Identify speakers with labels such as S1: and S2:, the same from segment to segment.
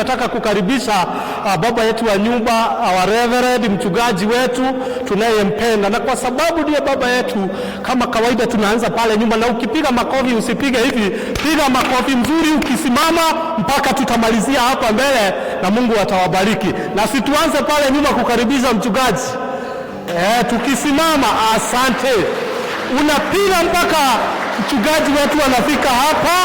S1: tunataka kukaribisha baba yetu wa nyumba, wa reverend, mchungaji wetu tunayempenda, na kwa sababu ndiye baba yetu, kama kawaida tunaanza pale nyuma, na ukipiga makofi usipige hivi, piga makofi mzuri ukisimama mpaka tutamalizia hapa mbele, na Mungu atawabariki. Na situanze pale nyuma kukaribisha mchungaji. Tukisimama, asante. Unapiga mpaka mchungaji wetu anafika hapa.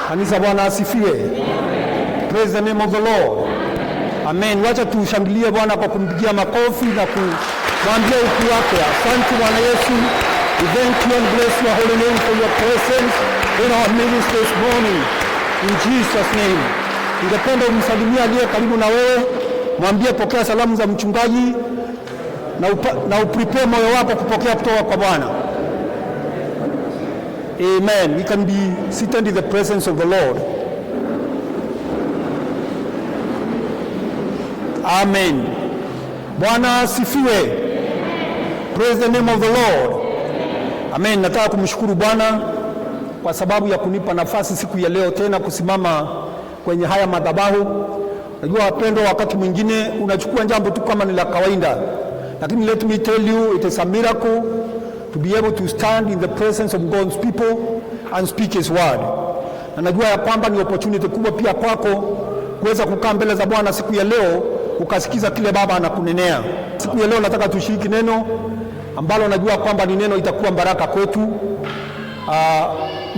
S2: Kanisa, Bwana asifiwe. Praise the name of the Lord. Amen. Wacha tushangilie Bwana kwa kumpigia makofi na kumwambia ukuu wake. Asante Bwana Yesu. We thank you and bless your holy name for your presence in our midst this morning. In Jesus' name. Ningependa umsalimie aliye karibu na wewe, mwambie pokea salamu za mchungaji na uprepare moyo wako kupokea kutoka kwa Bwana. Amen. We can be seated in the presence of the Lord. Amen. Bwana asifiwe. Praise the name of the Lord. Amen. Nataka kumshukuru Bwana kwa sababu ya kunipa nafasi siku ya leo tena kusimama kwenye haya madhabahu. Najua wapendwa, wakati mwingine unachukua jambo tu kama ni la kawaida, lakini let me tell you, it is a miracle to be able to stand in the presence of God's people and speak his word. Na najua ya kwamba ni opportunity kubwa pia kwako kuweza kukaa mbele za Bwana siku ya leo ukasikiza kile Baba anakunenea. Siku ya leo nataka tushiriki neno ambalo najua kwamba ni neno itakuwa baraka kwetu.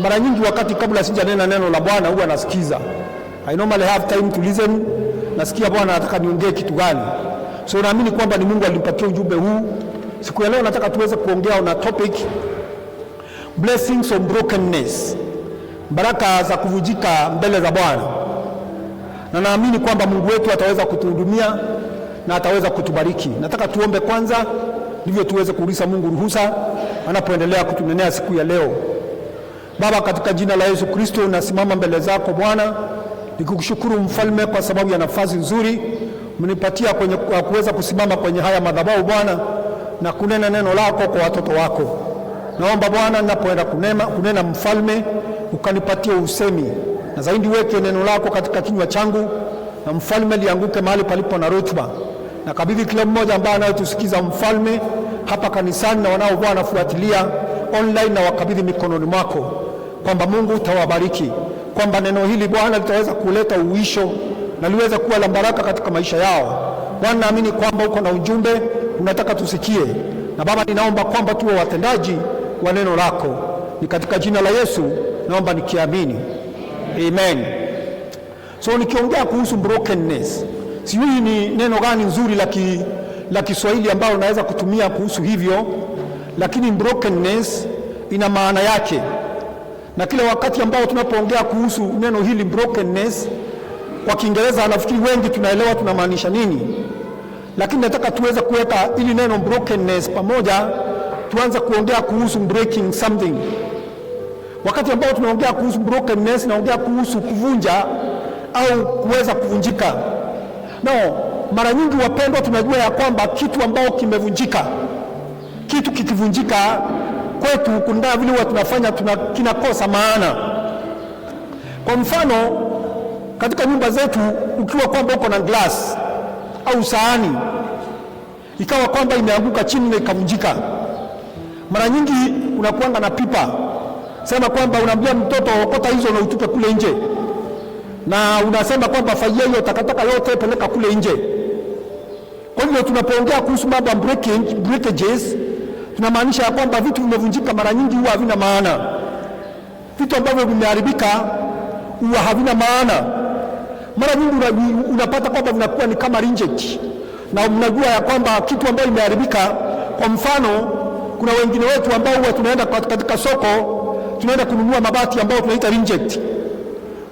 S2: Mara nyingi wakati kabla sijanena neno la Bwana huwa nasikiza. I normally have time to listen. Nasikia Bwana anataka niongee kitu gani. So naamini kwamba ni Mungu alimpatia ujumbe huu. Siku ya leo nataka tuweze kuongea na topic blessings of brokenness, baraka za kuvunjika mbele za Bwana. Na naamini kwamba Mungu wetu ataweza kutuhudumia na ataweza kutubariki. Nataka tuombe kwanza, ndivyo tuweze kuuliza Mungu ruhusa anapoendelea kutunenea siku ya leo. Baba, katika jina la Yesu Kristo nasimama mbele zako Bwana, nikukushukuru Mfalme kwa sababu ya nafasi nzuri umenipatia kuweza kusimama kwenye haya madhabahu Bwana na kunena neno lako kwa watoto wako. Naomba Bwana, ninapoenda kunena Mfalme, ukanipatie usemi, na zaidi weke neno lako katika kinywa changu, na Mfalme lianguke mahali palipo na rutuba. Na kabidhi kila mmoja ambaye anayetusikiza Mfalme hapa kanisani na wanao Bwana fuatilia online, na wakabidhi mikononi mwako, kwamba Mungu utawabariki, kwamba neno hili Bwana litaweza kuleta uwisho na liweze kuwa la baraka katika maisha yao. Bwana, naamini kwamba uko na ujumbe unataka tusikie, na Baba ninaomba kwamba tuwe watendaji wa neno lako. Ni katika jina la Yesu naomba nikiamini. Amen. So nikiongea kuhusu brokenness, sijui ni neno gani nzuri la Kiswahili ambalo naweza kutumia kuhusu hivyo, lakini brokenness ina maana yake. Na kila wakati ambao tunapoongea kuhusu neno hili brokenness, kwa Kiingereza nafikiri wengi tunaelewa tunamaanisha nini. Lakini nataka tuweze kuweka ili neno brokenness pamoja, tuanze kuongea kuhusu breaking something. Wakati ambao tunaongea kuhusu brokenness, naongea kuhusu kuvunja au kuweza kuvunjika. Mara nyingi wapendwa, tunajua ya kwamba kitu ambao kimevunjika, kitu kikivunjika kwetu kuna vile huwa tunafanya kinakosa maana. Kwa mfano, katika nyumba zetu, ukiwa kwamba uko na glass au sahani ikawa kwamba imeanguka chini na ikavunjika, mara nyingi unakuanga na pipa, sema kwamba unaambia mtoto okota hizo na utupe kule nje, na unasema kwamba fanyia hiyo takataka yote peleka kule nje. Kwa hivyo tunapoongea kuhusu mambo ya breakages, tunamaanisha ya kwamba vitu vimevunjika mara nyingi huwa havina maana. Vitu ambavyo vimeharibika huwa havina maana. Mara nyingi unapata kwamba vinakuwa ni kama reject, na mnajua ya kwamba kitu ambacho imeharibika. Kwa mfano, kuna wengine wetu ambao huwa tunaenda katika soko, tunaenda kununua mabati ambao tunaita reject.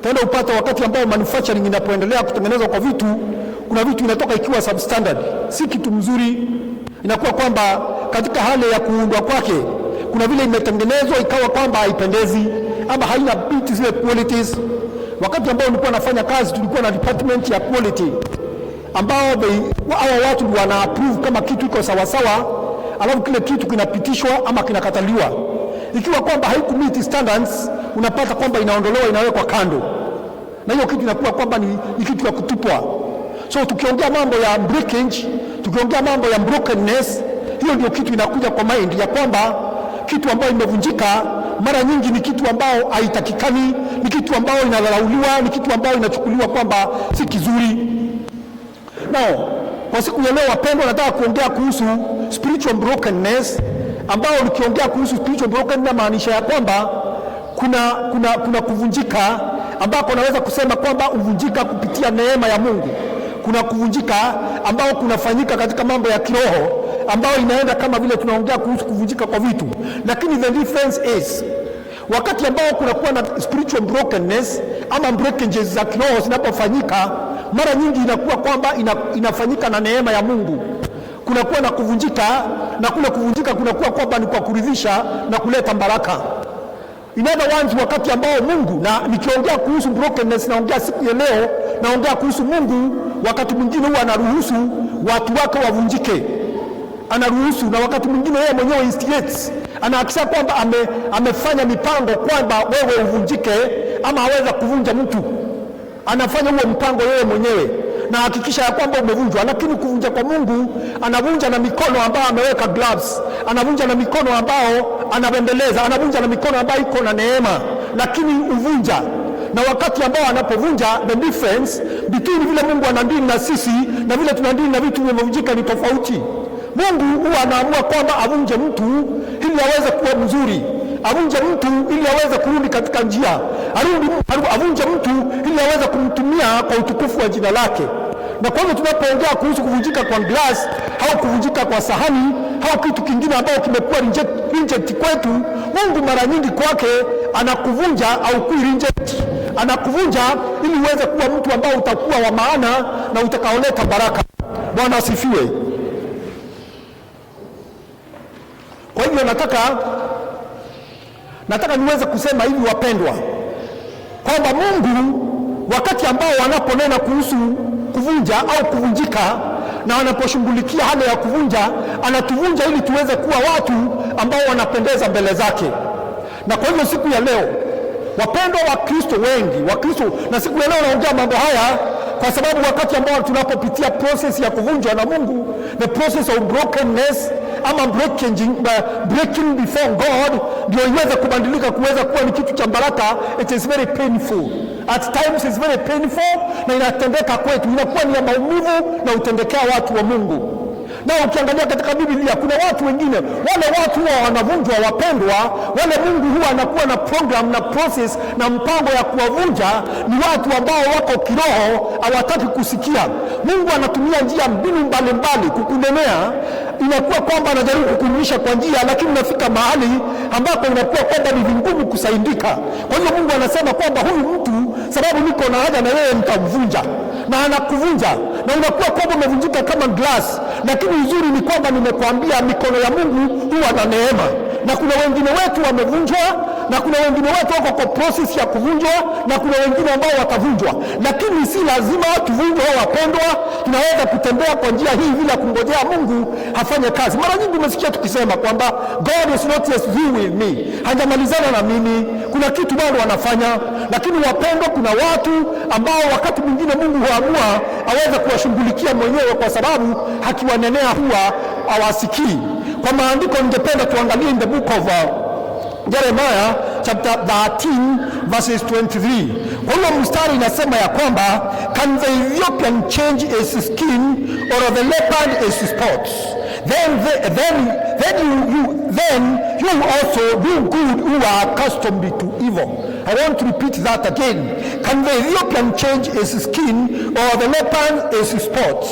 S2: Tena upata wakati ambao manufacturing inapoendelea kutengenezwa kwa vitu, kuna vitu inatoka ikiwa substandard, si kitu mzuri. Inakuwa kwamba katika hali ya kuundwa kwake kuna vile imetengenezwa ikawa kwamba haipendezi ama haina bit zile qualities. Wakati ambao nilikuwa nafanya kazi, tulikuwa na department ya quality ambao hawa watu wana approve kama kitu iko sawa sawa, alafu kile kitu kinapitishwa ama kinakataliwa. ikiwa kwamba haikumiti standards, unapata kwamba inaondolewa, inawekwa kando, na hiyo kitu inakuwa kwamba ni kitu ya kutupwa. So tukiongea mambo ya breakage, tukiongea mambo ya brokenness, hiyo ndio kitu inakuja kwa mind ya kwamba kitu ambayo imevunjika mara nyingi ni kitu ambao haitakikani, ni kitu ambao inadharauliwa, ni kitu ambao inachukuliwa kwamba si kizuri. Now, kwa siku ya leo wapendwa, nataka kuongea kuhusu spiritual brokenness, ambao nikiongea kuhusu spiritual brokenness maanisha ya kwamba kuna kuvunjika ambako naweza kusema kwamba uvunjika kupitia neema ya Mungu. Kuna kuvunjika ambao kunafanyika katika mambo ya kiroho ambao inaenda kama vile tunaongea kuhusu kuvunjika kwa vitu, lakini the difference is wakati ambao kunakuwa na spiritual brokenness ama breakages za kiroho zinapofanyika, mara nyingi inakuwa kwamba inafanyika na neema ya Mungu. Kunakuwa na kuvunjika, na kule kuvunjika kunakuwa kwamba ni kwa kuridhisha na kuleta baraka. In other words, wakati ambao Mungu, na nikiongea kuhusu brokenness naongea siku ya leo, naongea kuhusu Mungu wakati mwingine huwa anaruhusu watu wake wavunjike. Anaruhusu, na wakati mwingine yeye mwenyewe instigates, anahakikisha kwamba amefanya mipango kwamba wewe uvunjike ama aweza kuvunja mtu. Anafanya huo mpango yeye mwenyewe na hakikisha ya kwamba umevunjwa. Lakini kuvunja kwa Mungu, anavunja na mikono ambayo ameweka gloves, anavunja na mikono ambao anabembeleza, anavunja na mikono ambayo iko na neema, lakini uvunja. Na wakati ambao anapovunja, the difference between vile Mungu anadili na sisi na vile tunadili na vitu vimevunjika ni tofauti. Mungu huwa anaamua kwamba avunje mtu ili aweze kuwa mzuri, avunje mtu ili aweze kurudi katika njia, avunje mtu ili aweze kumtumia kwa utukufu wa jina lake. Na kwa hivyo tunapoongea kuhusu kuvunjika kwa glass au kuvunjika kwa sahani au kitu kingine ambao kimekuwa reject kwetu, Mungu mara nyingi kwake anakuvunja au kuireject, anakuvunja ili uweze kuwa mtu ambao utakuwa wa maana na utakaoleta baraka. Bwana asifiwe. Kwa hivyo nataka niweze kusema hivi wapendwa, kwamba Mungu wakati ambao wanaponena kuhusu kuvunja au kuvunjika na wanaposhughulikia hali ya kuvunja, anatuvunja ili tuweze kuwa watu ambao wanapendeza mbele zake. Na kwa hivyo siku ya leo wapendwa wa Kristo wengi, wa Kristo, na siku ya leo naongea mambo haya kwa sababu wakati ambao tunapopitia process ya kuvunjwa na Mungu, the process of brokenness ama breaking before God, ndio iweze kubadilika kuweza kuwa ni kitu cha baraka. It is very painful at times, it's very painful, na inatendeka kwetu, inakuwa ni ya maumivu na utendekea watu wa Mungu. Na ukiangalia katika Biblia kuna watu wengine, wale watu huwa wanavunjwa wapendwa, wale Mungu huwa anakuwa na program na process na mpango ya kuwavunja, ni watu ambao wako kiroho, hawataki kusikia. Mungu anatumia njia mbinu mbalimbali kukunenea, inakuwa kwamba anajaribu kukuonyesha kwa njia, lakini unafika mahali ambapo inakuwa kwamba ni vingumu kusaidika. Kwa hiyo Mungu anasema kwamba huyu mtu, sababu niko na haja na yeye, nitamvunja, na anakuvunja, na unakuwa kwamba umevunjika kama glass. Lakini uzuri ni kwamba nimekuambia mikono ya Mungu huwa na neema, na kuna wengine wetu wamevunjwa, na kuna wengine wetu wako kwa process ya kuvunjwa, na kuna wengine ambao watavunjwa. Lakini si lazima tuvunjwe wapendwa, tunaweza kutembea kwa njia hii bila kungojea Mungu afanye kazi. Mara nyingi umesikia tukisema kwamba God is not yet through with me, hajamalizana na mimi, kuna kitu bado wanafanya. Lakini wapendwa, kuna watu ambao wakati mwingine Mungu huamua aweze kuwashughulikia mwenyewe, kwa sababu akiwanenea huwa hawasikii. Kwa maandiko ningependa tuangalie in the book of Jeremiah chapter 13 verses 23. Kwa hiyo mstari inasema ya kwamba, can the Ethiopian change his skin or the leopard his spots? Then you also do good who are accustomed to evil. I want to repeat that again. Can the Ethiopian change his skin or the leopard his spots?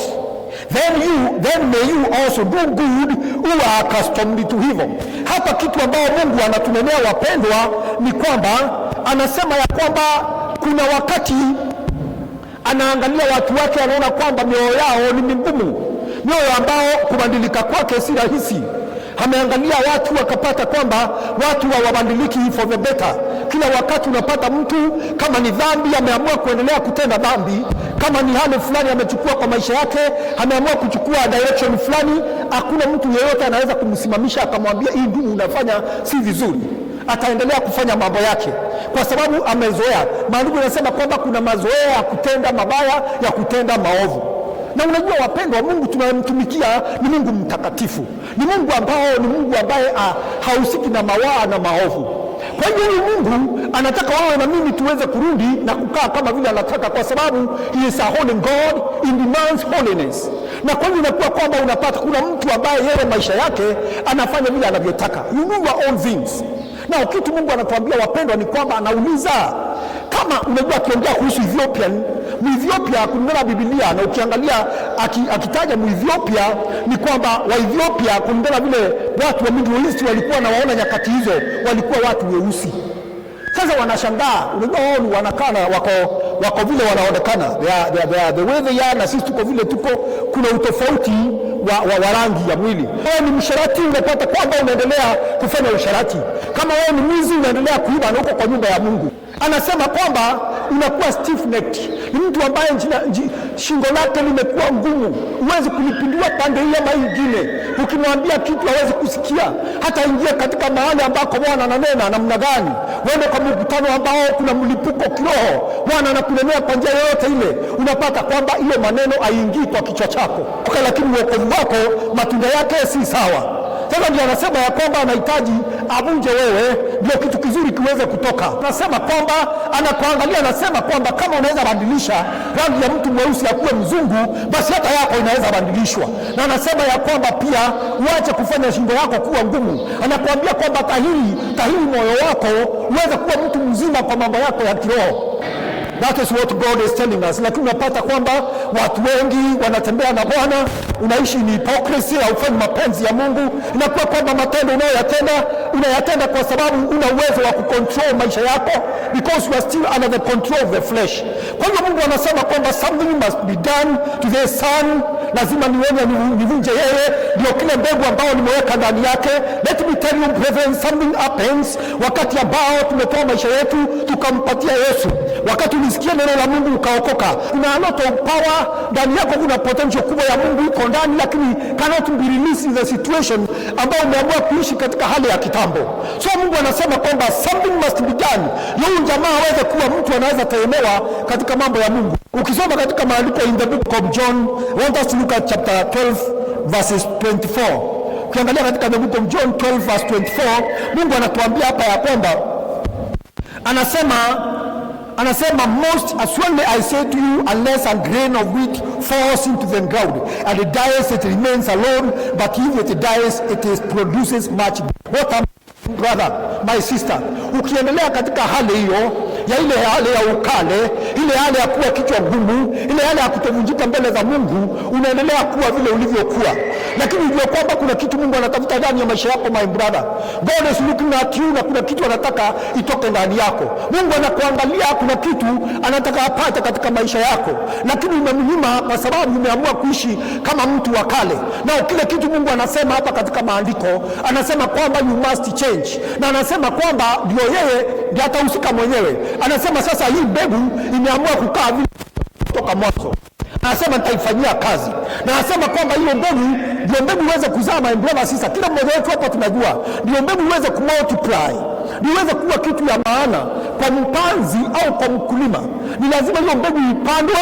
S2: Then may you also do good who are accustomed to evil. Hapa kitu ambao Mungu anatunenea wapendwa ni kwamba anasema ya kwamba kuna wakati anaangalia watu wake, anaona kwamba mioyo yao ni migumu, mioyo ambao kubadilika kwake si rahisi. Ameangalia watu akapata kwamba watu hawabadiliki for the better. Kila wakati unapata mtu kama ni dhambi ameamua kuendelea kutenda dhambi, kama ni hali fulani amechukua kwa maisha yake, ameamua kuchukua direction fulani, hakuna mtu yeyote anaweza kumsimamisha akamwambia hii ndio unafanya si vizuri. ataendelea kufanya mambo yake kwa sababu amezoea. Maandiko yanasema kwamba kuna mazoea ya kutenda mabaya, ya kutenda maovu. Na unajua wapendwa, Mungu tunayemtumikia ni Mungu mtakatifu, ni Mungu ambaye hahusiki na mawaa na maovu. Kwa hiyo Mungu anataka wawe na mimi tuweze kurudi na kukaa kama vile anataka, kwa sababu he is a holy God, he demands holiness. Na kwa hiyo inakuwa kwamba unapata kuna mtu ambaye yeye maisha yake anafanya vile anavyotaka, you know your own things. Na kitu Mungu anatuambia wapendwa ni kwamba anauliza, kama unajua akiongea kuhusu Ethiopia kulingana na Biblia, na ukiangalia akitaja Ethiopia ni kwamba wa Ethiopia kulingana vile watu wa Middle East walikuwa na waona nyakati hizo walikuwa watu weusi. Sasa wanashangaa, unajua wao ni wanakana wako vile wanaonekana, the way they are, na sisi tuko vile tuko, kuna utofauti wa rangi ya mwili. Wewe ni msharati, unapata kwamba unaendelea kufanya usharati. Kama wewe ni mwizi, unaendelea kuiba na uko kwa nyumba ya Mungu. Anasema kwamba unakuwa stiff necked, ni mtu ambaye shingo lake limekuwa ngumu, huwezi kulipindua pande hii ama nyingine. Ukimwambia kitu hawezi kusikia, hata ingia katika mahali ambako Bwana ananena namna gani. Wewe kwa mkutano ambao kuna mlipuko kiroho, Bwana anakunenea kwa njia yoyote ile, unapata kwamba hiyo maneno haingii kwa kichwa chako, lakini wokovu wako matunda yake si sawa. Sasa ndio anasema ya kwamba anahitaji avunje wewe ndio kitu kizuri kiweze kutoka. Anasema kwamba anakuangalia, anasema kwamba kama unaweza badilisha rangi ya mtu mweusi akuwe mzungu, basi hata yako inaweza badilishwa. Na anasema ya kwamba pia uache kufanya shingo yako kuwa ngumu. Anakuambia kwamba tahiri moyo wako uweze kuwa mtu mzima kwa mambo yako ya kiroho. That is what God is telling us. Lakini unapata kwamba watu wengi wanatembea na Bwana, unaishi ni hypocrisy, haufanyi mapenzi ya Mungu. Inakuwa kwamba matendo unayatenda kwa sababu una uwezo wa kucontrol maisha yako, because you are still under the control of the flesh. Kwa hiyo Mungu anasema kwamba something must be done to the son. Lazima nivunje yeye, ndio kile mbegu ambao nimeweka ndani yake. Let me tell you brethren, something happens wakati ambao tumetoa maisha yetu tukampatia Yesu. Wakati ulisikia neno la Mungu ukaokoka, kuna a lot of power ndani yako, kuna potential kubwa ya Mungu iko ndani, lakini cannot be released in the situation ambao umeamua kuishi katika hali ya kitambo. So Mungu anasema kwamba something must be done. Yule jamaa aweze kuwa mtu anaweza tegemewa katika mambo ya Mungu. Ukisoma katika maandiko in the book of John, I want us to look at chapter 12 verses 24. Ukiangalia katika the book of John 12 verse 24, Mungu anatuambia hapa ya kwamba anasema most assuredly I say to you, unless a grain of wheat falls into the ground and it dies, it remains alone, but if it dies, it produces much. What a brother, my sister, ukiendelea katika hali hiyo ya ile hali ya ukale, ile hali ya kuwa kichwa ngumu, ile hali ya kutovunjika mbele za Mungu, unaendelea kuwa vile ulivyokuwa. Lakini unajua kwamba kuna kitu Mungu anatafuta ndani ya maisha yako, my brother. God is looking at you, na kuna kitu anataka itoke ndani yako. Mungu anakuangalia, kuna kitu anataka apate katika maisha yako, lakini umemnyima kwa sababu umeamua kuishi kama mtu wa kale. Na kile kitu Mungu anasema hapa katika maandiko, anasema kwamba you must change, na anasema kwamba ndio yeye ndiye atahusika mwenyewe. Anasema sasa hii mbegu imeamua kukaa vile kutoka mwanzo. Anasema nitaifanyia kazi. Na anasema kwamba hiyo mbegu ndio mbegu iweze kuzaa, my brother sister. Kila mmoja wetu hapa tunajua ndio mbegu iweze kumultiply, iweze kuwa kitu ya maana kwa mpanzi au kwa mkulima. Ni lazima hiyo mbegu ipandwe,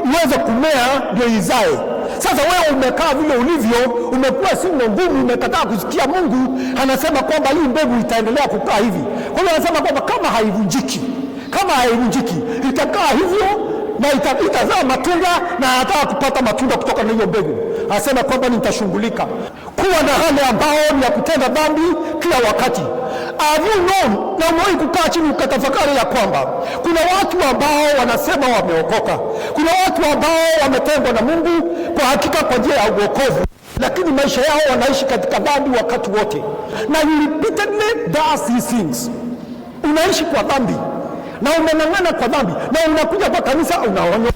S2: iweze kumea, ndio izae. Sasa wewe umekaa vile ulivyo, umekuwa singo ngumu, umekataa kusikia Mungu. Anasema kwamba hii mbegu itaendelea kukaa hivi. Kwa hiyo anasema kwamba kama haivunjiki itakaa hivyo na itazaa matunda, na anataka kupata matunda kutoka na hiyo mbegu. Anasema kwamba nitashughulika kuwa na hali ambao ni ya kutenda dhambi kila wakati. Have you known, na umewahi kukaa chini ukatafakari ya kwamba kuna watu ambao wanasema wameokoka, kuna watu ambao wametengwa na Mungu kwa hakika kwa njia ya wokovu, lakini maisha yao wanaishi katika dhambi wakati wote, na you repeatedly does these things. Unaishi kwa dhambi na umeng'ang'ana kwa dhambi, na unakuja kwa kanisa unaonywa,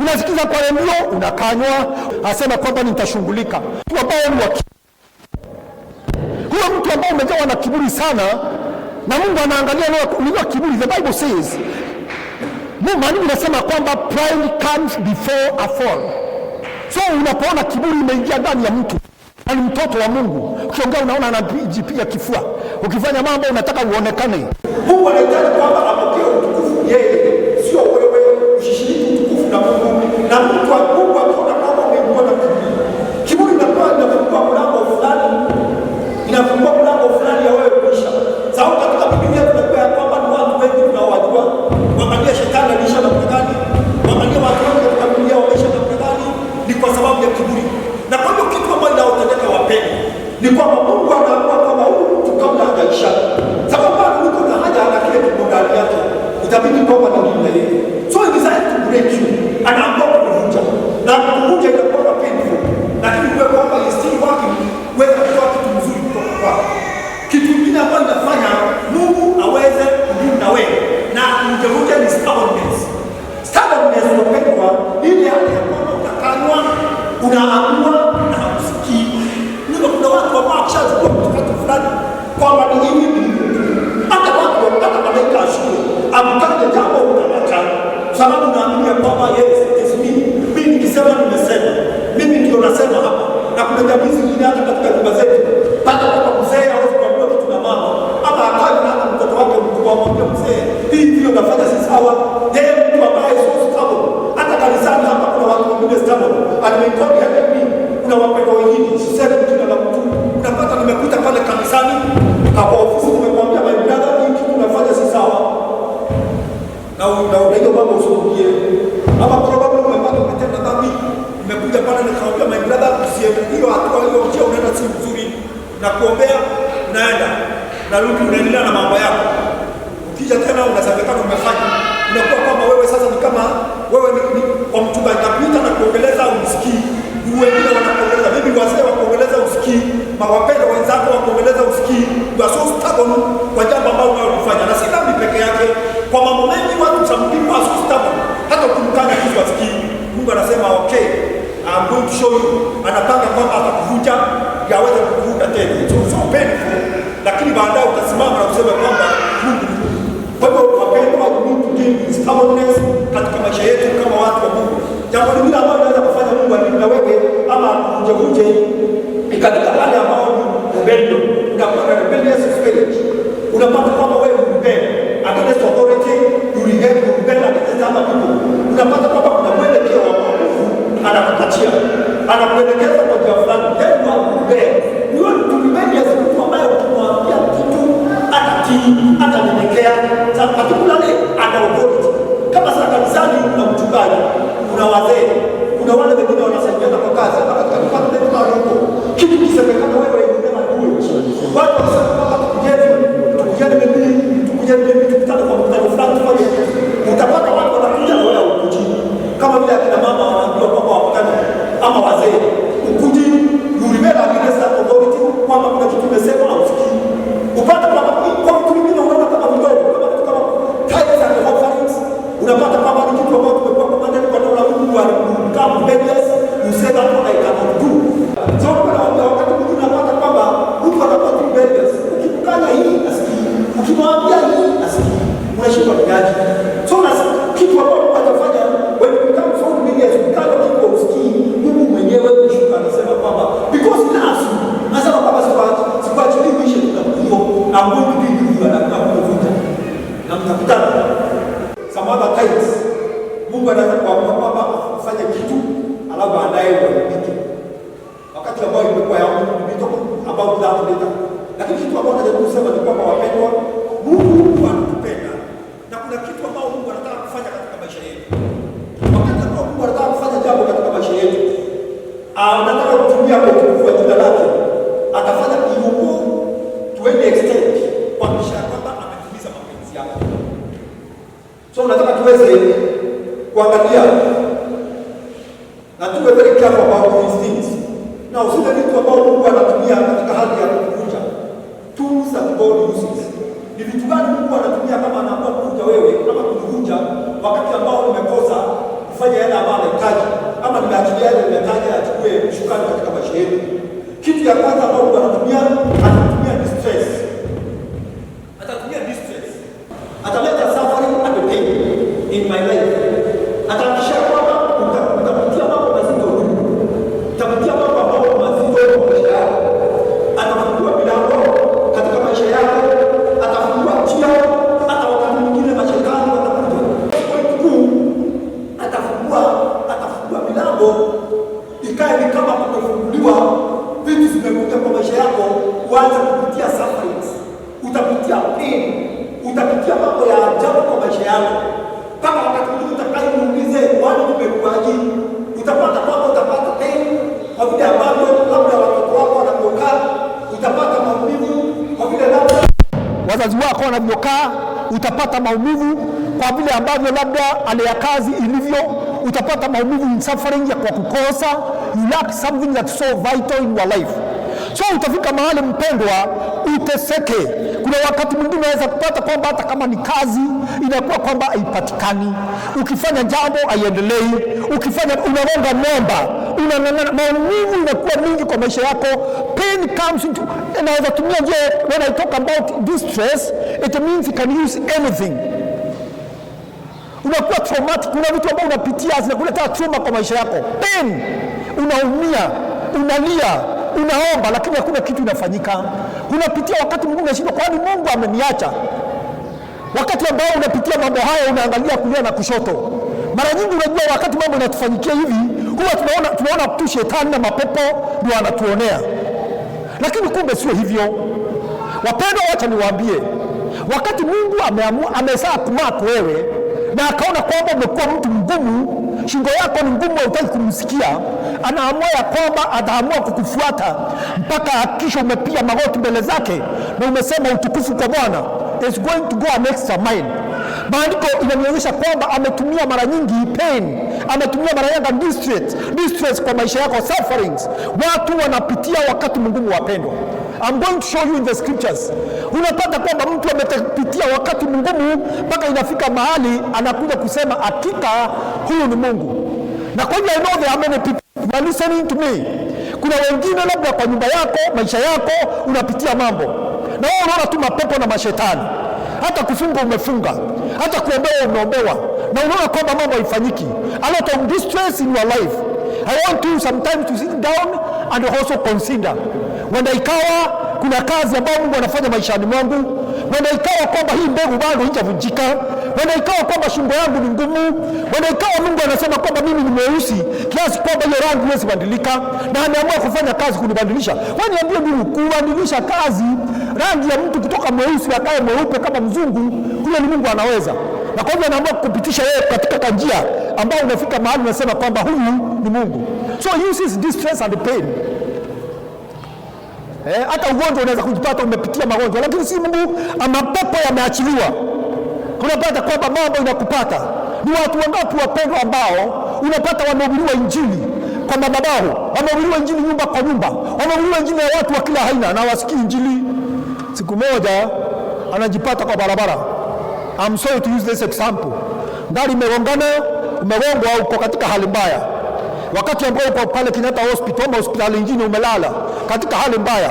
S2: unasikiza kwa redio unakanywa. Asema kwamba nitashughulika. Mtu ambao huyo mtu ambao umejawa na kiburi sana, na Mungu anaangalia leo kiburi. The Bible says, Mungu anasema kwamba pride comes before a fall. So unapoona kiburi imeingia ndani ya mtu, Ni mtoto wa Mungu. Ukiongea unaona anajipiga kifua, ukifanya mambo unataka uonekane.
S3: Mungu anahitaji kwamba apokee utukufu yeye, sio wewe ushiriki utukufu na Mungu. Na mtu wa Mungu akiona kwamba umeingia na kiburi, inafungua mlango fulani, inafungua mlango fulani ya wewe kuisha. Sababu katika Biblia tunakuwa kwamba ni watu wengi tunaowajua, wangalia shetani alisha na mtagani, wangalia watu wengi katika Biblia wameisha na mtagani, ni kwa sababu ya kiburi. Na kwa hiyo kitu ambacho inaotendeka wapendwa ni kwamba Mungu anaamua kwamba huyu mtu kabla hajaisha, sababu bado niko na haja na kile kiko ndani yake, itabidi kwamba na mimi na yeye. So he decided to break you, anaamua kuvunja, na kuvunja inakuwa painful, lakini kwa kwamba he still working wewe kutoa kitu mzuri kutoka kwako. Kitu kingine ambacho inafanya Mungu aweze kudumu na wewe na kuvunja ni stubbornness. Stubbornness unapendwa ile hali ya kwamba utakanwa, unaamua na usikii. Ndio kuna watu ambao wakishachukua kitu fulani kwamba ni hivi, hata watu wanataka malaika ashukuru amtaje jambo utaacha, sababu naamini kwamba yes it is me. Mimi nikisema nimesema, mimi ndio nasema hapa. Na kuna jamii zingine hata katika nyumba zetu, hata kama mzee hawezi kuambiwa kitu na mama, ama akaje na hata mtoto wake mkubwa amwambie mzee, hii ndio nafanya si sawa. Yeye mtu ambaye sio stable. Hata kanisani hapa kuna watu wengine stable, alimekodi hata mimi, kuna wapendwa wengine sisemi jina la mtu, unapata nimekuta pale kanisani hapo ofisi, nimemwambia my brother, hii kitu unafanya si sawa, na hiyo mambo usirudia, ama probably umepata umetenda dhambi, nimekuja pale nikamwambia my brother, hiyo hatua hiyo njia unaenda si nzuri, na kuombea unaenda na rudi unaendelea na mambo yako. Ukija tena unasemekana umefanya, unakuwa kama wewe sasa ni kama wewe ni kwa mchungaji napita na kuongeleza usikii, wengine wanakuongeleza, mimi wazee wa kuongeleza usikii, mawapenda wenzako wa kuongeleza usikii, you are so stubborn kwa jambo ambalo unalofanya. Na si dhambi peke yake, kwa mambo mengi watu some people are so stubborn, hata ukimkanya kitu asikii. Mungu anasema okay, I'm going to show you, anapanga kwamba atakuvunja ili aweze kukuvuta tena. It's so painful, lakini baadaye utasimama na kusema kwamba Mungu ni Mungu. Kwa hivyo wapendwa, we need to deal with stubbornness katika maisha yetu kama watu wa Mungu. Jambo lingine ambalo linaweza kufanya Mungu alinde na wewe ama akuvunje ni katika hali ambayo ni rebellion. Unapata rebellious spirit, unapata kwamba wewe ni rebel against authority, you rebel against other people. Unapata kwamba kuna mwelekeo wa Mungu anakupatia, anakuelekeza kwa njia fulani, then you are rebel. You are to rebellious mtu ambaye ukimwambia kitu atatii, atanyenyekea, particularly ana authority. Kama sasa kanisani kuna mchungaji, kuna wazee, kuna wale wengine wanasaidiana kwa kazi, hata katika department kama huko. Kitu kisemekana wewe unasema huyo. Watu wanasema kwamba tukujeni mimi tukutane kwa mkutano fulani tufanye. Utapata watu wanakuja na wewe ukuji. Kama vile akina mama wanaambiwa kwamba wakutane ama wazee. Ukuji, you rebel against that authority, kwamba kuna kitu umesema hausikii. Upata kwamba kwa vitu vingine unaona kama vidogo, kama vitu kama tithes and offerings. Unapata kwamba ni kitu ambacho tumekuwa kwa maneno kwa neno la Mungu kama rebellious, you say that what I cannot do. So wakati mwingine unapata kwamba mtu anakuwa rebellious. Ukikanya hii asikii, ukimwambia hii asikii, unashindwa kujaji. So na kitu ambacho atafanya when you become so rebellious, ukikanya kitu usikii, Mungu mwenyewe kushuka anasema kwamba because he loves you, anasema kwamba sikuachili mwisho tunakuwa I'm going to be with you na kuvuta na mtakutana. Some other times Mungu anaweza kuamua kwamba ufanye kitu alafu baadaye uandike, wakati ambao imekuwa ya Mungu mitoka ambao tunataka. Lakini kitu ambacho najaribu kusema ni kwamba wapendwa, Mungu anatupenda na kuna kitu ambao Mungu anataka kufanya katika maisha yetu. Wakati ambao Mungu anataka kufanya jambo katika maisha yetu, anataka kutumia kwa utukufu wa jina lake, atafanya kiungo to any extent kwa ishara kwamba ametimiza mapenzi yake. So nataka tuweze kuangalia na tuwe very careful about these things. Na usile vitu ambao Mungu anatumia katika hali ya kuvunja. Tools that God uses. Ni vitu gani Mungu anatumia kama anaamua kuvunja wewe ama kuvunja wakati ambao umekosa kufanya yale ambayo anahitaji ama nimeachilia yale nimetaja achukue shukrani katika maisha yetu. Kitu ya kwanza ambao Mungu anatumia distress. Atatumia distress. Ataleta suffering and pain in my life. Atahakikisha kwamba utapitia mambo mazito, utapitia mambo ambayo mazito kwa maisha uanze kupitia sufferings, utapitia pain, utapitia mambo ya ajabu kwa maisha yako, mpaka wakati mwingine utakayomuulize wani nimekuaje. Utapata kwamba utapata pain kwa vile ambavyo labda watoto wako wanavyokaa, utapata maumivu kwa vile labda
S2: wazazi wako wanavyokaa, utapata maumivu kwa vile ambavyo labda hali ya kazi ilivyo, utapata maumivu in suffering ya kwa kukosa, you lack something that's so vital in your life. So utafika mahali mpendwa, uteseke. Kuna wakati mwingine unaweza kupata kwamba hata kama ni kazi inakuwa kwamba haipatikani, ukifanya jambo haiendelei, ukifanya unagonga mwamba, unang'ang'ana, maumivu inakuwa mingi kwa maisha yako. Pain comes into, naweza tumia je, when I talk about distress, it means you can use anything. Unakuwa traumatic, kuna vitu ambavyo unapitia zinakuleta trauma kwa maisha yako. Pain, unaumia, unalia, unaomba, lakini hakuna kitu inafanyika. Unapitia wakati mwingine unashindwa, kwani Mungu ameniacha? Wakati ambao unapitia mambo haya, unaangalia kulia na kushoto. Mara nyingi unajua wakati mambo yanatufanyikia hivi, huwa tunaona tu shetani na mapepo ndio anatuonea, lakini kumbe sio hivyo. Wapendwa, wacha niwaambie, wakati Mungu amezaa kumako wewe na akaona kwamba umekuwa mtu mgumu, shingo yako ni ngumu, hutaki kumsikia, anaamua ya kwamba ataamua kukufuata mpaka hakikisha umepiga magoti mbele zake na umesema utukufu kwa Bwana, is going to go an extra mile. Maandiko inanionyesha kwamba ametumia mara nyingi pain, ametumia mara nyingi distress kwa maisha yako, sufferings. Watu wanapitia wakati mgumu, wapendwa. I'm going to show you in the scriptures. Unapata kwamba mtu amepitia wakati mgumu mpaka inafika mahali anakuja kusema hakika huyu ni Mungu. Na kwa hivyo I know there are many people who are listening to me. Kuna wengine labda kwa nyumba yako, maisha yako unapitia mambo, na wewe unaona tu mapepo na mashetani. Hata kufunga umefunga, hata kuombewa umeombewa, na unaona kwamba mambo haifanyiki. A lot of distress in your life. I want you sometimes to sit down and also consider, wenda ikawa kuna kazi ambayo Mungu anafanya maishani mwangu, wenda ikawa kwamba hii mbegu bado haijavunjika, wenda ikawa kwamba shingo yangu ni ngumu, wenda ikawa Mungu anasema kwamba mimi ni mweusi kiasi kwamba hiyo rangi haiwezi badilika, na ameamua kufanya kazi kunibadilisha. Kwani niambie mimi, kubadilisha kazi rangi ya mtu kutoka mweusi akae mweupe kama mzungu, huyo ni Mungu anaweza. Na kwa hivyo anaamua kukupitisha wewe katika njia ambayo unafika mahali unasema kwamba huyu ni Mungu. So uses distress and pain. Hata ugonjwa unaweza kujipata umepitia magonjwa, lakini si Mungu, mapepo yameachiliwa. Unapata kwamba mambo inakupata. Ni watu wangapi wapendwa ambao unapata wamehubiriwa injili kwa madhabahu, wamehubiriwa injili nyumba kwa nyumba, wamehubiriwa injili ya watu wa kila aina na wasikii injili. Siku moja anajipata kwa barabara. I'm sorry to use this example. Gari imegongana, umegongwa uko katika hali mbaya. Wakati ambao uko pale Kenyatta Hospital ama hospitali nyingine umelala katika hali mbaya,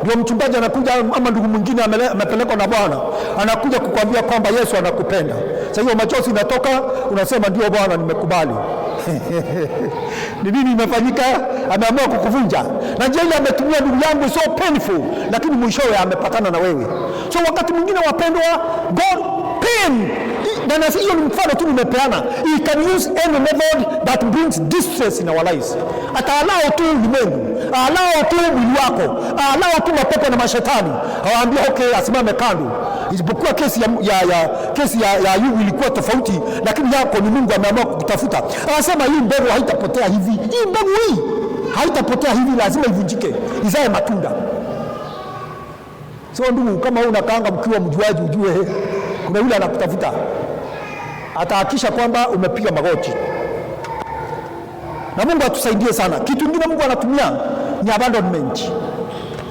S2: ndio mchungaji anakuja ama ndugu mwingine amepelekwa na Bwana, anakuja kukwambia kwamba Yesu anakupenda. Sasa hiyo machozi inatoka, unasema ndio Bwana, nimekubali. Ni nini imefanyika? Ameamua kukuvunja. Na je, ile ametumia ndugu yangu so painful, lakini mwishowe amepatana na wewe. So wakati mwingine wapendwa, God pain, na hiyo ni mfano tu nimepeana. He can use any method that brings distress in our lives. Ataalao tu ulimwengu, alao tu mwili wako, alao tu mapepo na mashetani, awaambia okay, asimame kando. Isipokuwa kesi ya Ayubu ilikuwa tofauti, lakini yako ni Mungu ameamua kukutafuta. Anasema hii mbegu haitapotea hivi. Hii mbegu hii haitapotea hivi, lazima ivunjike, izae matunda. So ndugu, kama unakaanga mkiwa mjuaji, ujue kuna yule anakutafuta. Atahakisha kwamba umepiga magoti. Na Mungu atusaidie sana. Kitu kingine Mungu anatumia ni abandonment.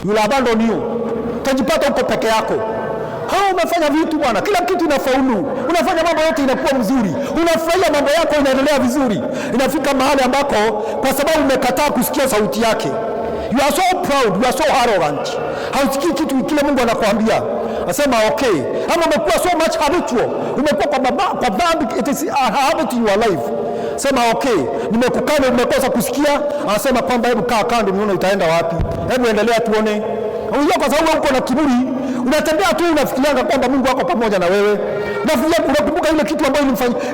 S2: Yule abandon you. Utajipata uko peke yako. Umefanya vitu bwana, kila kitu inafaulu, unafanya mambo yote inakuwa mzuri, unafurahia mambo yako inaendelea vizuri. Inafika mahali ambako kwa sababu umekataa kusikia sauti yake, you are so proud, you are so arrogant, hausikii kitu kile Mungu anakuambia. Asema okay, ama umekuwa so much habitual, umekuwa kwa dhambi, it is a habit in your life. Sema okay, nimekukana, umekosa kusikia. Anasema kwamba hebu kaa kando nione utaenda wapi, hebu endelea tuone. Unajua kwa sababu uko na kiburi, unatembea tu unafikirianga kwamba Mungu wako pamoja na wewe. Unakumbuka ile kitu ambayo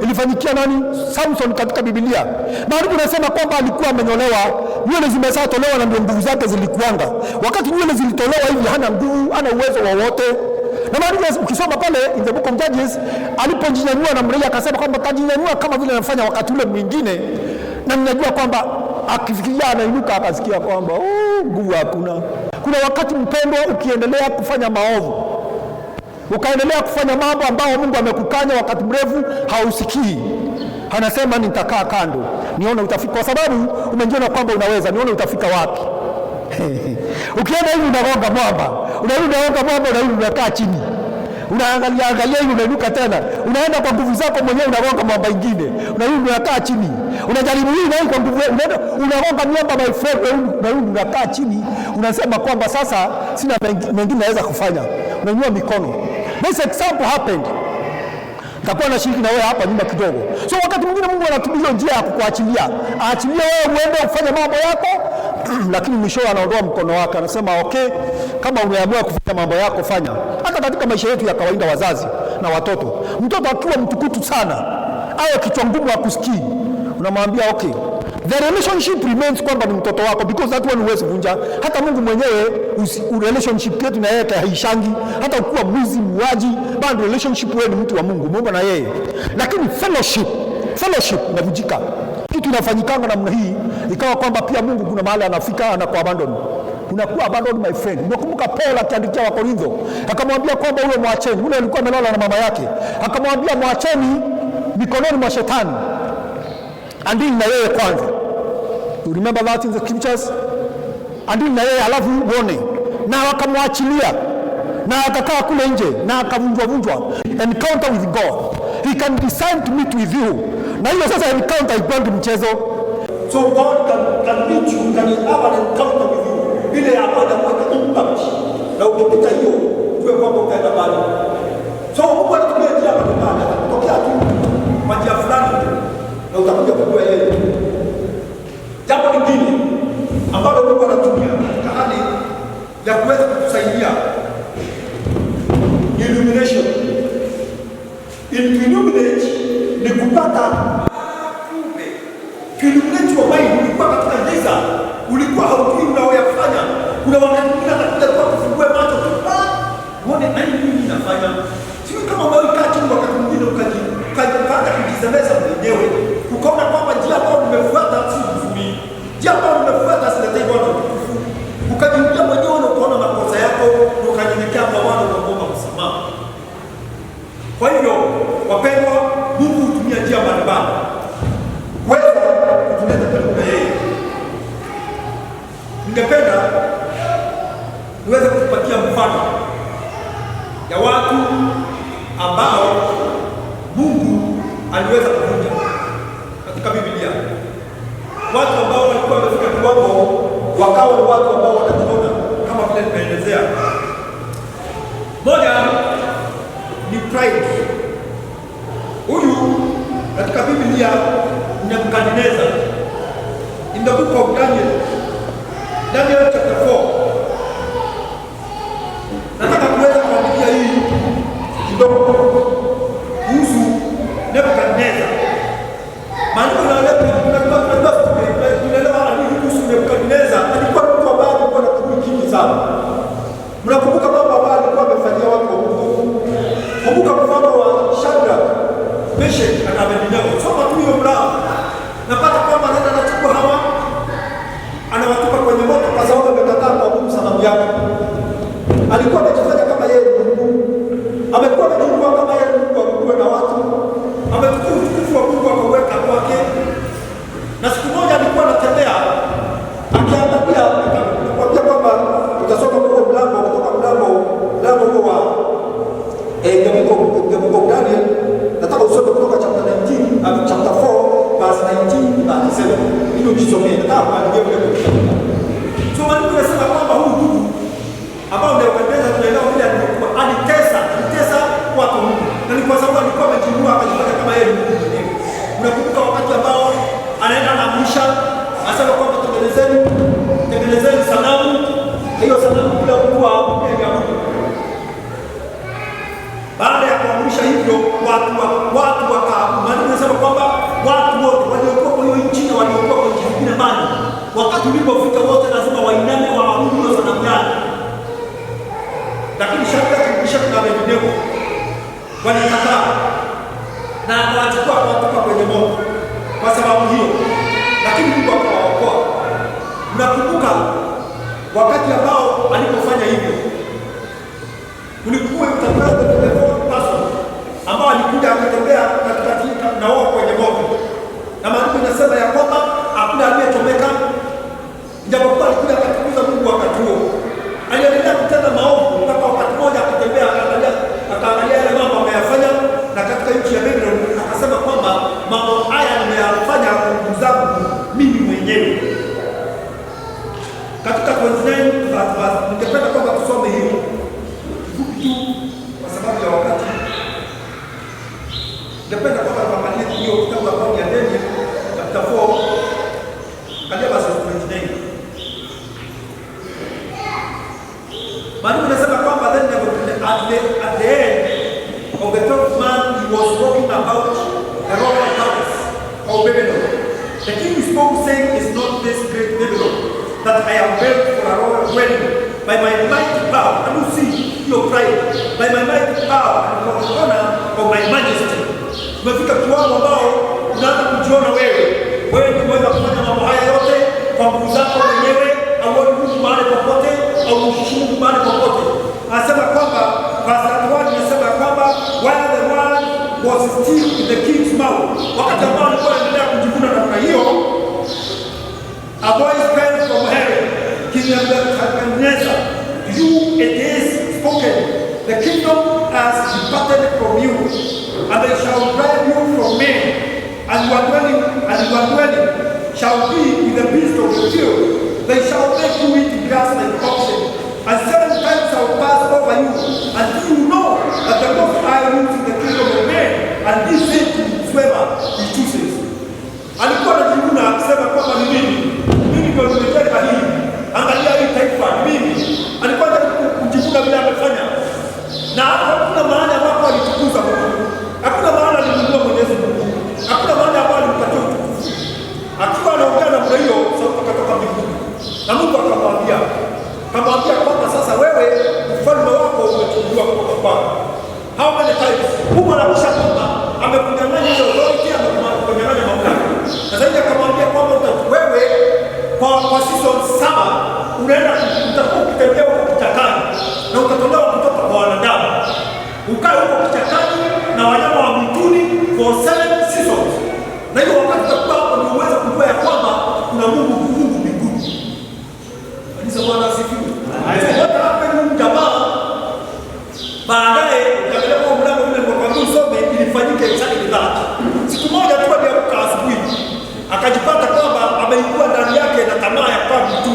S2: ilifanyikia nani? Samson katika Biblia. Maandiko yanasema kwamba alikuwa amenyolewa, nywele zimeshatolewa na ndio nguvu zake zilikuanga. Wakati nywele zilitolewa hivi hana nguvu, hana uwezo wowote. Na maandiko ukisoma pale in the book of Judges, alipojinyanyua na mrejea akasema kwamba kajinyanyua kama vile anafanya wakati ule mwingine, na ninajua kwamba akifikiria anainuka akasikia kwamba nguvu hakuna. Kuna wakati mpendwa, ukiendelea kufanya maovu, ukaendelea kufanya mambo ambayo Mungu amekukanya wakati mrefu hausikii, anasema nitakaa kando nione utafika, kwa sababu umejiona kwamba unaweza, nione utafika wapi. Ukienda hivi unagonga mwamba, unarudi unakaa chini, unaangalia hivi, unainuka tena, unaenda kwa nguvu zako mwenyewe, unagonga mwamba ingine, unarudi unakaa chini, unajaribu hii na hii kwa nguvu, unagonga mwamba my friend, unarudi unakaa chini, unasema kwamba sasa sina mengine naweza kufanya, unanyua mikono. This example happened. Nitakuwa na shiriki na wewe hapa nyuma kidogo. So wakati mwingine Mungu anatumia njia ya kukuachilia. Aachilie wewe uende ufanye mambo yako, lakini mwisho anaondoa mkono wake. Anasema okay, kama umeamua kufanya mambo yako fanya. Hata katika maisha yetu ya kawaida, wazazi na watoto. Mtoto akiwa mtukutu sana, awe kichwa ngumu akusikii, unamwambia okay, the relationship remains kwamba ni mtoto wako, because that one huwezi vunja. Hata Mungu mwenyewe relationship yetu na yeye haishangi. Hata ukiwa mwizi, muuaji, bado relationship wewe ni mtu wa Mungu, Mungu na yeye. Lakini fellowship inavunjika. Kitu inafanyikanga namna hii, ikawa kwamba pia Mungu kuna mahali anafika anakuabandon. Unakuwa abandon my friend. Unakumbuka Paul akiandikia wa Korintho, akamwambia kwamba ule mwacheni, ule alikuwa amelala na mama yake, akamwambia mwacheni mikononi mwa shetani, andini na yeye kwanza. You remember that in the scriptures? Andini na yeye alafu uone. Na wakamwachilia, na akakaa kule nje, na akavunjwa. Encounter with God. He can decide to meet with you. Na hiyo sasa encounter ikuangi mchezo.
S3: So God can meet you, can have an encounter with you. Ile hapa inakuwa impact. Na ukipita hiyo, tuwe kwamba utaenda mbali. So Mungu anatumia njia mbalimbali, kutokea tu kwa njia fulani na utakuja kujua yeye. Jambo lingine ambalo Mungu anatumia katika hali ya kuweza kutusaidia illumination. Illuminate ni kupata kumbe. Illuminate wa mind, ulikuwa katika giza, ulikuwa haujui unaoyafanya. Kuna wakati mwingine atakuja kwa kufungue macho tu, uone nini inafanya. Sio kama umekaa chini wakati mwingine ukajipanga kujisemeza mwenyewe, ukaona kwamba njia ambayo nimefuata si nzuri, njia ambayo nimefuata siletei Bwana utukufu, ukajirudia mwenyewe na ukaona makosa yako na ukanyenyekea kwa Bwana na kuomba msamaha. Kwa hivyo wapendwa, Mungu hutumia njia mbalimbali kuweza kutuleta karibu na yeye. Ningependa niweze kutupatia mfano ya watu ambao Mungu aliweza kuvunja katika Biblia. Watu ambao walikuwa wamefika kiwango wakawa ni watu ambao wanajiona kama vile nimeelezea. Moja ni pride. Huyu katika Biblia ni Nebukadnezar. In the book of Daniel chapter 4. Nataka kuweza kuandikia hii kidogo kuhusu Nebukadnezar. Maandiko tunaelewa kuhusu Nebukadnezar. Alikuwa mtu ambaye alikuwa na kiburi kingi sana. Mnakumbuka mambo ambayo alikuwa amefanyia watu wa Mungu. Kumbuka mfano wa Shadrach, Meshach na Abednego. Soma tu hiyo mlango. Napata kwamba anaenda anachukua hawa, anawatupa kwenye moto kwa sababu amekataa kuabudu sanamu yake. Alikuwa amejifanya kama yeye ni Mungu. Amekuwa amejifanya kama yeye ni Mungu, akuwe na watu. Amechukua utukufu wa Mungu akaweka kwake. Na siku moja alikuwa anatembea akiangalia, nikamwambia kwamba utasoma kwa mlango kutoka mlango huo wa the book of Daniel. Nataka usome kutoka chapter 19, chapter 4 verse 19 na 7. Hilo jisomee. Nataka kuangalia vile kitabu. So maandiko yanasema kwamba huyu ndugu ambao Nebukadnezar tunaelewa vile alikuwa alitesa watu Mungu. Na ni kwa sababu alikuwa amejinua akajifanya kama yeye ni Mungu mwenyewe. Unakumbuka wakati ambao anaenda na Musa, anasema kwamba tengenezeni sanamu. Hiyo sanamu bila mtu aabudu. wakati ulipofika wote lazima wainame waabudu hiyo sanamu yake. Lakini Shadraka, Meshaki na Abednego walikataa na akawachukua kuwatupa kwenye moto kwa sababu hiyo, lakini Mungu akawaokoa. Mnakumbuka wakati ambao alipofanya hivyo, kulikuwa mtakaza person ambao alikuja akatembea katikati na wao kwenye moto, na maandiko inasema ya kwamba hakuna aliyechomeka, ijapokuwa alikuja akatukuza Mungu wakati huo. Aliendelea kutenda maovu mpaka wakati mmoja akatembea akaangalia yale mambo ameyafanya, na katika nchi ya Babeli akasema kwamba mambo haya nimeyafanya kwa nguvu zangu mimi mwenyewe. Katika 29 ningependa kwamba tusome hiyo kifupi tu kwa sababu ya wakati. Ningependa kwamba tuangalie hiyo kitabu ambao ni Daniel chapter 4 katika verse 29. Maandiko yanasema kwamba then at the end of the 12th month he was walking about the royal palace of Babylon. The king spoke, saying, "Is not this great Babylon that I have built for a royal dwelling by my mighty power?" And you see your pride. By my mighty power and for the honor of my majesty. Umefika kiwango ambao unaanza kujiona wewe ni mweza kufanya mambo haya yote kwa nguvu zako mwenyewe, au Mungu mahali popote, au Mungu mahali popote. Anasema kwamba verse 1 inasema kwamba while the word was still in the king's mouth, wakati ambao alikuwa anaendelea kujivuna namna hiyo, a voice came from heaven, King Nebuchadnezzar, you it is spoken, the kingdom has departed from you, and they shall drive you from men, and your dwelling shall be with the beasts of the field. They shall make you eat grass like oxen, and 7 times shall pass over you, until you know that the Most High rules in the kingdom of men, and this is whoever he chooses. Alikuwa anajivuna akisema kwamba ni mimi ndio nimejenga hii, angalia hii taifa mimi. Alikuwa kujivuna vile amefanya, na hakuna mahali ambapo alitukuza Mungu, hakuna mahali alimwinua Mwenyezi Mungu, hakuna mahali ambapo alimpatia utukufu. Akiwa anaongea na hiyo sauti kutoka mbinguni, na Mungu akamwambia kwamba sasa wewe ufalme wako umechukuliwa kutoka kwako. How many times Mungu anakisha kwamba amekunyang'anya hiyo authority, amekunyang'anya mamlaka, na zaidi akamwambia kwamba wewe kwa season 7 unaenda utakuwa ukitembea huko kichakani na utatolewa kutoka kwa wanadamu, ukae huko kichakani na wanyama wa mwituni for 7 seasons. Na hiyo wakati utakuwa hapo ndio uweze kujua ya kwamba kuna Mungu mbinguni. Kanisa, Bwana asifiwe. Hata hapa ni jamaa baadaye ukiangalia kwa mlango ule nilikwambia usome, ilifanyika exactly that. Siku moja tu aliamka asubuhi akajipata kwamba ameikuwa ndani yake na tamaa ya kwa mtu,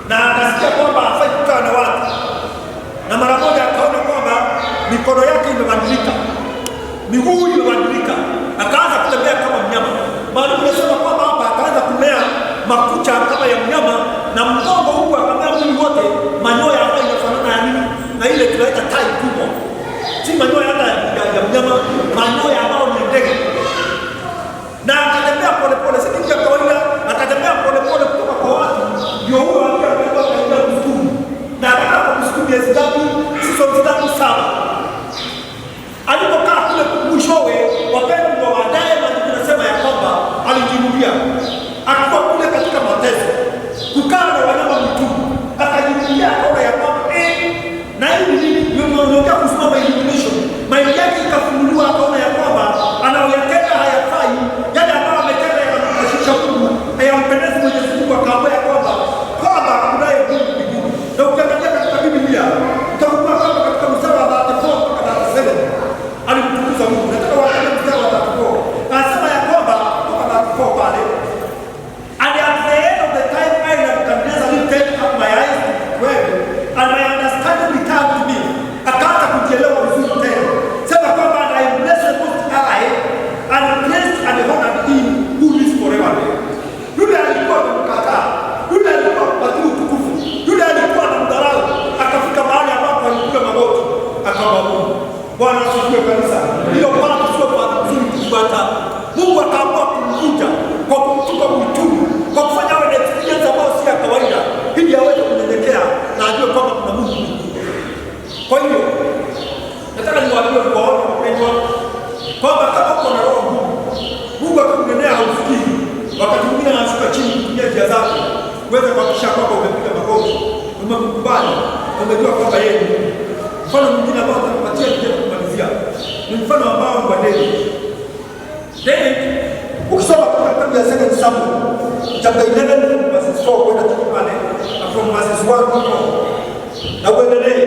S3: na akasikia kwamba hafai kukaa na watu, na mara moja akaona kwamba mikono yake imebadilika, miguu imebadilika, akaanza kutembea kama mnyama. Maana tunasema kwamba hapa akaanza kumea makucha kama ya mnyama, na mgongo huko akamea mwili wote manyoya ambayo inafanana ya nini na ile tunaita tai kubwa, si manyoya hata ya mnyama, manyoya ambayo ni ndege. Na akatembea polepole, si kitu cha kawaida, akatembea polepole kutoka kwa watu, ndio huyo akaenda kwa msituni, na akakaa kwa msituni miezi ngapi? Season 7. Alipokaa kule mwishowe, wapendwa, baadaye maandiko yanasema ya kwamba alijirudia akiwa kule katika mateso, kukaa na wanyama mwituni, akajirudia akaona ya kwamba na hii nini ndio kusimama illumination, maisha yake ikafunguliwa, akaona ya kwamba anaoyatenda hayafai, yale ambayo ametenda wakati mwingine anashuka chini kutumia njia zake uweze kuhakikisha kwamba umepiga magoti, umekubali, umejua kwamba yeye ni Mungu. Mfano mwingine ambao atakupatia kuja kumalizia ni mfano ambao ni wa David. David ukisoma katika kitabu ya 2 Samuel chapter 11 verses 4 kwenda pale na from verses 1 to 4 na uendelee,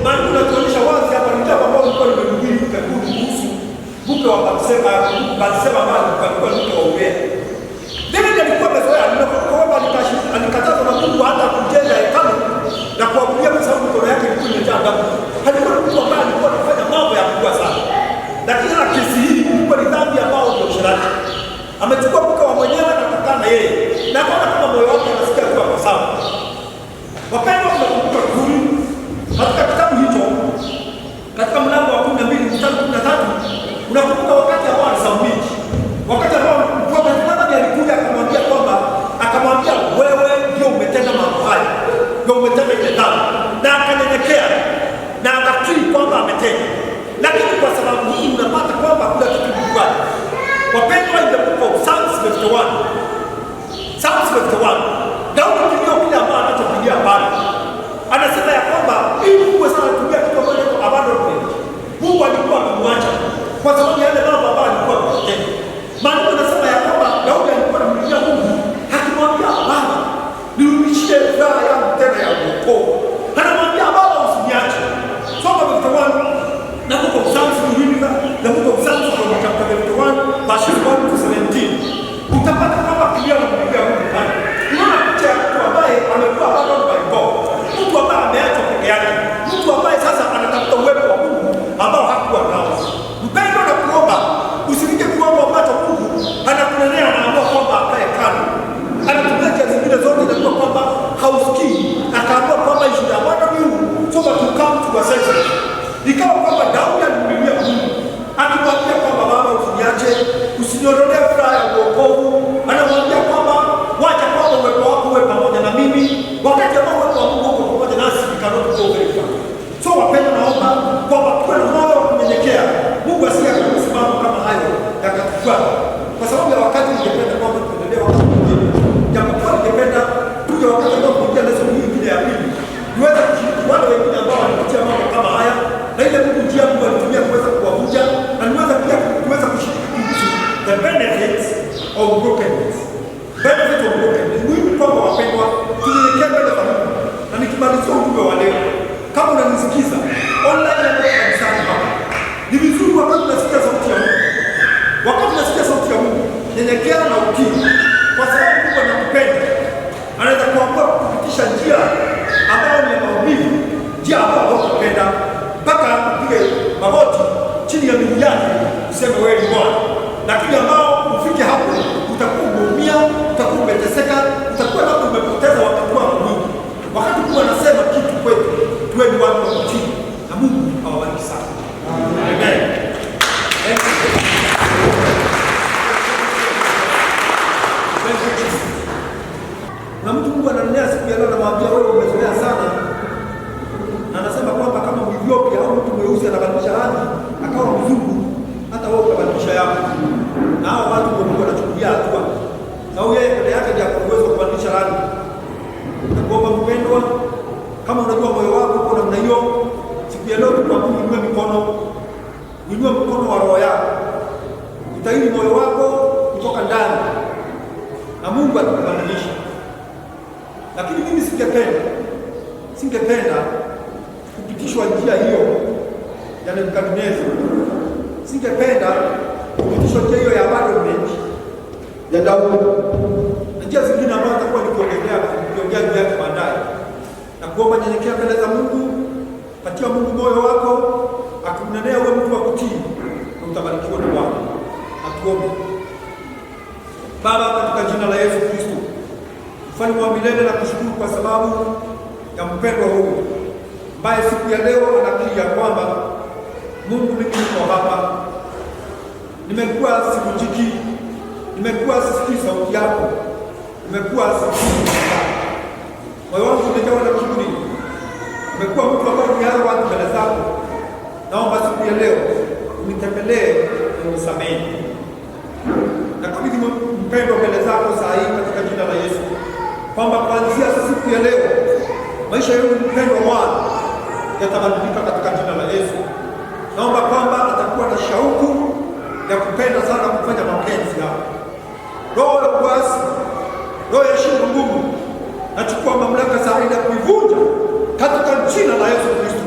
S3: maana tunatuonyesha wazi hapa ni jambo ambalo lilikuwa limehubiri karibuni kuhusu mke wa Bathsheba ambaye alikuwa mke wa Uria. David alikuwa amezoea kwamba alikatazwa na Mungu hata kujenga hekalu na kuabudia kwa sababu mikono yake ilikuwa imejaa damu. Alikuwa mtu ambaye alikuwa anafanya mambo ya kubwa sana. Lakini na kesi hii ilikuwa ni dhambi ambayo ndio usherati. Amechukua mke wa mwenyewe na kukaa na yeye. Na kwa kama moyo wake anasikia kuwa kwa sawa. Wapendwa, tunakumbuka vizuri katika kitabu hicho katika mlango wa 12 mstari 13 unakumbuka wakati ambao alisambiji. Wakati ambao Mfalme alikuja akamwambia wewe ndio umetenda mambo haya. Ndio umetenda ile dhambi. Na akanyenyekea na akakiri kwamba ametenda. Lakini kwa sababu hii unapata kwamba kuna kitu kibaya. Wapendwa, in the book of Psalms 51. Psalms 51. Daudi kilio kile ambao anachopigia pale. Anasema ya kwamba ili Mungu sana kutumia kitu ambacho ni abandonment. Mungu alikuwa amemwacha kwa sababu ya yale mambo ambayo alikuwa ametenda. Maana anasema ya kwamba Daudi alikuwa anamlilia Mungu akimwambia Baba, nirudishie furaha yangu tena ya wokovu. Anamwambia Baba, usiniache. Soma katika na book of Psalms na book of Psalms from chapter 51 verses 1 to 17. Utapata kwamba kilio anamlilia Mungu pale. Unaona picha ya mtu ambaye amekuwa abandoned by God. Mtu ambaye ameachwa peke yake. Mtu ambaye sasa anatafuta uwepo wa Mungu ambao hakuwa nao. Mpendwa, na kuomba usifike kiwango ambacho Mungu anakunenea anaamua kwamba akae kando. Anatumia njia zingine zote na kwamba hausikii. Akaamua kwamba ishuda bwana Mungu so that you come to a sense. Ikawa kwamba Daudi alimlilia Mungu akimwambia kwamba Baba, usiniache, usiniondolee furaha ya wokovu. Anamwambia kwamba wacha kwamba uwepo wako uwe pamoja na mimi. Wakati ambao uwepo wa Mungu uko pamoja nasi cannot go very far. So wapendwa, naomba kwamba tuwe na moyo wa kunyenyekea. Mungu asiye kusimama kama hayo yakatufuata. Kwa sababu ya wakati ningependa kwamba tuendelee wakati mwingine. Japokuwa ningependa tuje wakati ambao kuingia leso hii ingine ya pili. Niweze kushiriki wale wengine ambao wanapitia mambo kama haya. Na ile njia Mungu alitumia kuweza kuwavuja na niweza pia kuweza kushiriki kuhusu the benefits of brokenness. Benefits of brokenness. Muhimu kwamba wapendwa tunyenyekee mbele za Mungu. Na nikimalizia ujumbe wa leo, kama unanisikiza online na kanisani hapa, ni vizuri wakati unasikia sauti ya Mungu. Wakati unasikia sauti ya Mungu, nyenyekea na utii. Kwa sababu Mungu anakupenda. Anaweza kuamua kupitisha njia ambayo ni maumivu, njia ambayo unapenda mpaka upige magoti chini ya miguu yake useme wewe ni Bwana. Lakini ambao ufike hapo utakuwa umeumia, utakuwa umeteseka, utakuwa labda umepoteza wakati wako mwingi. Wakati Mungu anasema kitu kwetu, tuwe ni watu wa kutii na Mungu awabariki sana. Amen. Na mtu Mungu ananenea siku ya leo anamwambia wewe umezoea sana. Na anasema kwamba kama Mwethiopia au mtu mweusi anabadilisha rangi akawa mzungu, hata wewe utabadilisha yako. Na hao watu ndio Mungu anachukulia hatua. Na yeye peke yake ndiye anaweza kubadilisha rangi. Nakuomba mpendwa, kama unajua moyo wako uko namna hiyo, siku ya leo tunakuinua mikono. Inua mkono wa roho yako. Utahiri moyo wako kutoka ndani. Na Mungu atakubadilisha. Lakini mimi singependa kupitishwa njia hiyo ya Nebukadneza. Singependa kupitishwa njia hiyo ya abandonment ya Daudi. Na njia zingine ambazo nitakuwa nikiongea juu yake baadaye. Na kuomba nyenyekea mbele za Mungu, patia Mungu moyo wako, akunenea wewe mtu wa kutii na utabarikiwa na Bwana. Atuombe. Baba, katika jina la Yesu Kristo, Mfalme wa milele, na kushukuru kwa sababu ya mpendwa huyu ambaye siku ya leo anakiri ya kwamba Mungu, mimi niko hapa, nimekuwa sivunjiki, nimekuwa sisikii sauti yako, nimekuwa sisikii moyo wangu umejawa na kiburi, nimekuwa mtu ambaye nimeanza watu mbele zako. Naomba siku ya leo unitembelee na unisamehe. Nakabidhi mpendwa mbele zako kwamba kuanzia siku ya leo maisha yenu mpendwa Bwana yatabadilika katika jina la Yesu. Naomba kwamba atakuwa na shauku ya kupenda sana kufanya mapenzi yako. Roho ya uasi, roho ya shingo ngumu, nachukua mamlaka saa ile ya kuivunja katika jina la Yesu Kristo.